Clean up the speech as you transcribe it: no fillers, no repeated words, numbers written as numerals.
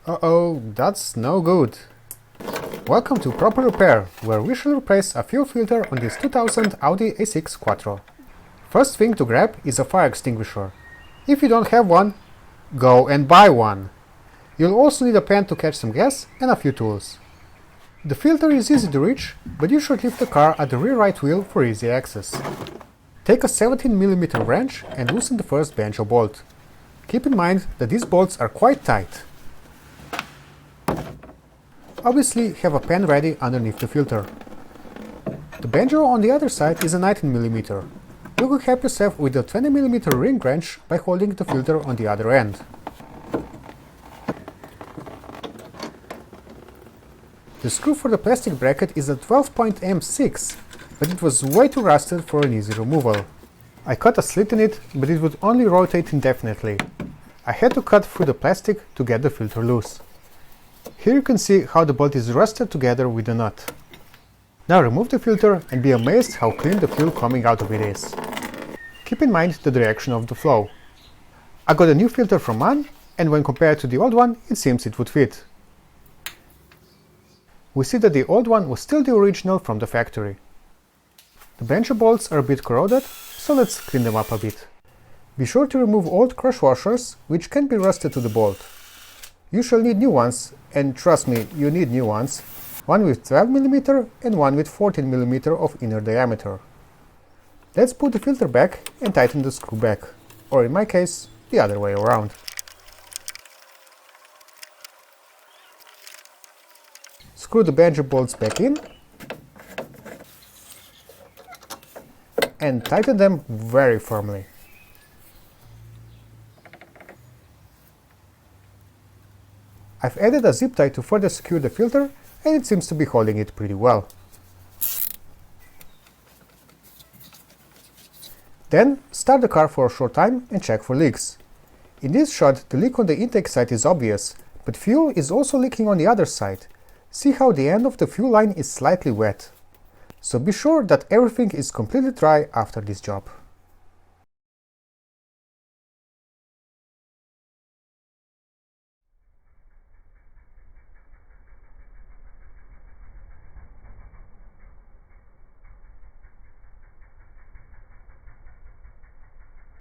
Uh-oh, that's no good. Welcome to Proper Repair, where we shall replace a fuel filter on this 2000 Audi A6 Quattro. First thing to grab is a fire extinguisher. If you don't have one, go and buy one. You'll also need a pan to catch some gas and a few tools. The filter is easy to reach, but you should lift the car at the rear right wheel for easy access. Take a 17mm wrench and loosen the first banjo bolt. Keep in mind that these bolts are quite tight. Obviously, have a pan ready underneath the filter. The banjo on the other side is a 19mm. You can help yourself with a 20mm ring wrench by holding the filter on the other end. The screw for the plastic bracket is a 12-point M6, but it was way too rusted for an easy removal. I cut a slit in it, but it would only rotate indefinitely. I had to cut through the plastic to get the filter loose. Here you can see how the bolt is rusted together with the nut. Now remove the filter and be amazed how clean the fuel coming out of it is. Keep in mind the direction of the flow. I got a new filter from MAN, and when compared to the old one, it seems it would fit. We see that the old one was still the original from the factory. The banjo bolts are a bit corroded, so let's clean them up a bit. Be sure to remove old crush washers, which can be rusted to the bolt. You shall need new ones, and trust me, you need new ones, one with 12mm and one with 14mm of inner diameter. Let's put the filter back and tighten the screw back, or in my case, the other way around. Screw the banjo bolts back in and tighten them very firmly. I've added a zip tie to further secure the filter, and it seems to be holding it pretty well. Then start the car for a short time and check for leaks. In this shot, the leak on the intake side is obvious, but fuel is also leaking on the other side. See how the end of the fuel line is slightly wet. So be sure that everything is completely dry after this job.